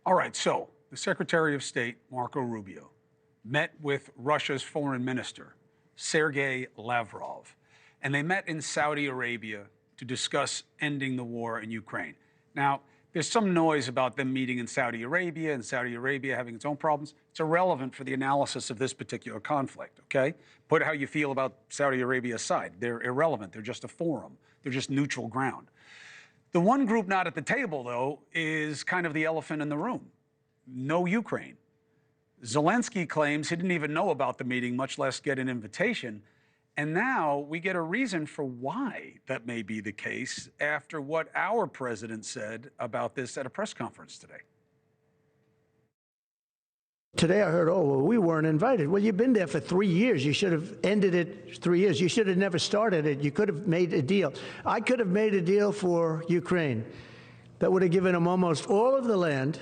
All right, so the Secretary of State, Marco Rubio, met with Russia's foreign minister, Sergey Lavrov, and they met in Saudi Arabia to discuss ending the war in Ukraine. Now, there's some noise about them meeting in Saudi Arabia and Saudi Arabia having its own problems. It's irrelevant for the analysis of this particular conflict, okay? Put how you feel about Saudi Arabia aside. They're irrelevant. They're just a forum. They're just neutral ground. The one group not at the table, though, is kind of the elephant in the room. No Ukraine. Zelenskyy claims he didn't even know about the meeting, much less get an invitation. And now we get a reason for why that may be the case after what our president said about this at a press conference today. Today I heard, oh, well, we weren't invited. Well, you've been there for 3 years. You should have ended it 3 years. You should have never started it. You could have made a deal. I could have made a deal for Ukraine that would have given them almost all of the land,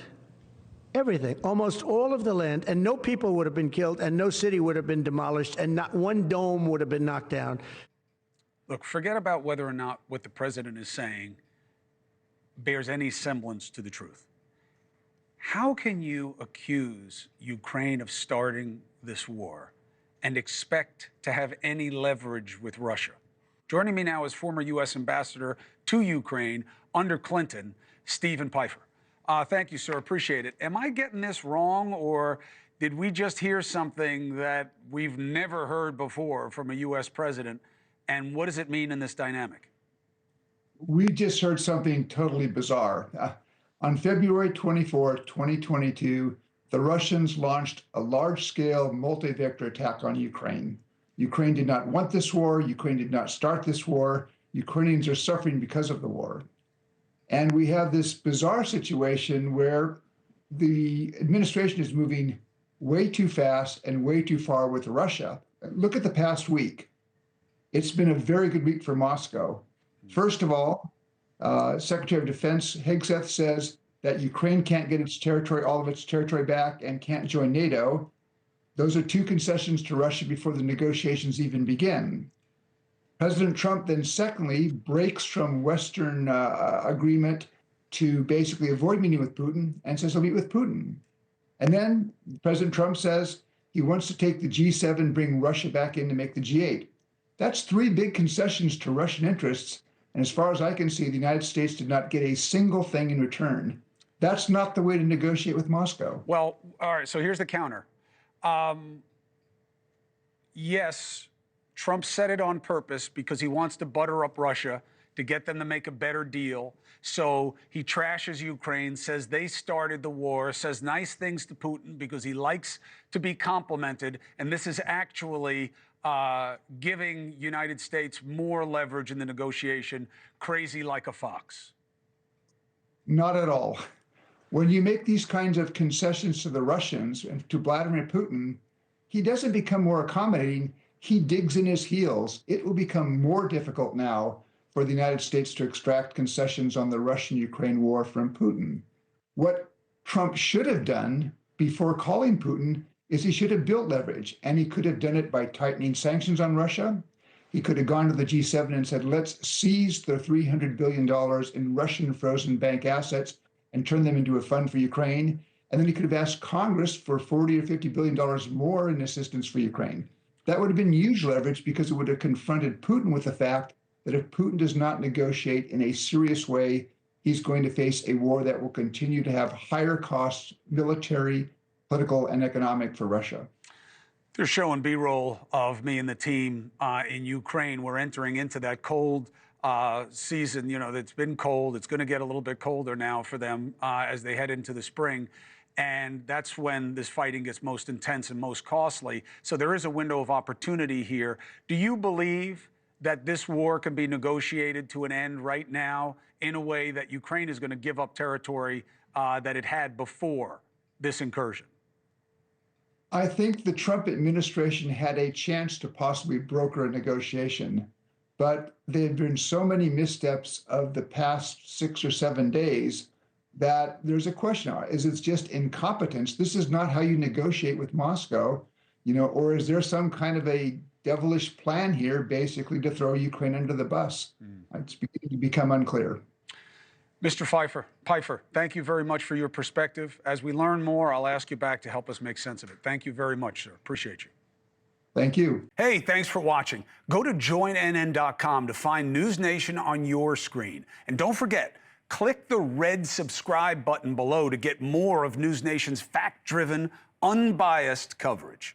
everything, almost all of the land, and no people would have been killed, and no city would have been demolished, and not one dome would have been knocked down. Look, forget about whether or not what the president is saying bears any semblance to the truth. How can you accuse Ukraine of starting this war and expect to have any leverage with Russia? Joining me now is former U.S. ambassador to Ukraine under Clinton, Stephen Pifer. Thank you, sir. Appreciate it. Am I getting this wrong, or did we just hear something that we've never heard before from a U.S. president? And what does it mean in this dynamic? We just heard something totally bizarre. On February 24, 2022, the Russians launched a large-scale multi-vector attack on Ukraine. Ukraine did not want this war. Ukraine did not start this war. Ukrainians are suffering because of the war. And we have this bizarre situation where the administration is moving way too fast and way too far with Russia. Look at the past week. It's been a very good week for Moscow. First of all, Secretary of Defense Hegseth says that Ukraine can't get its territory, all of its territory back, and can't join NATO. Those are two concessions to Russia before the negotiations even begin. President Trump then, secondly, breaks from Western agreement to basically avoid meeting with Putin and says he'll meet with Putin. And then President Trump says he wants to take the G7, bring Russia back in to make the G8. That's three big concessions to Russian interests. And as far as I can see, the United States did not get a single thing in return. That's not the way to negotiate with Moscow. Well, all right, so here's the counter. Yes, Trump said it on purpose because he wants to butter up Russia to get them to make a better deal. So he trashes Ukraine, says they started the war, says nice things to Putin because he likes to be complimented. And this is actually giving United States more leverage in the negotiation, crazy like a fox. Not at all. When you make these kinds of concessions to the Russians and to Vladimir Putin, he doesn't become more accommodating. He digs in his heels. It will become more difficult now for the United States to extract concessions on the Russian-Ukraine war from Putin. What Trump should have done before calling Putin is he should have built leverage, and he could have done it by tightening sanctions on Russia. He could have gone to the G7 and said, let's seize the $300 billion in Russian frozen bank assets and turn them into a fund for Ukraine. And then he could have asked Congress for $40 or $50 billion more in assistance for Ukraine. That would have been huge leverage because it would have confronted Putin with the fact that if Putin does not negotiate in a serious way, he's going to face a war that will continue to have higher costs, military, political, and economic, for Russia. They're showing B-roll of me and the team in Ukraine. We're entering into that cold season. You know, it's been cold. It's going to get a little bit colder now for them as they head into the spring. And that's when this fighting gets most intense and most costly. So there is a window of opportunity here. Do you believe that this war can be negotiated to an end right now in a way that Ukraine is going to give up territory that it had before this incursion? I think the Trump administration had a chance to possibly broker a negotiation, but there have been so many missteps of the past 6 or 7 days that there's a question. Is it just incompetence? This is not how you negotiate with Moscow, or is there some kind of a devilish plan here basically to throw Ukraine under the bus? It's beginning to become unclear. Mr. Pifer, thank you very much for your perspective. As we learn more, I'll ask you back to help us make sense of it. Thank you very much, sir. Appreciate you. Thank you. Hey, thanks for watching. Go to joinnn.com to find NewsNation on your screen. And don't forget, click the red subscribe button below to get more of NewsNation's fact-driven, unbiased coverage.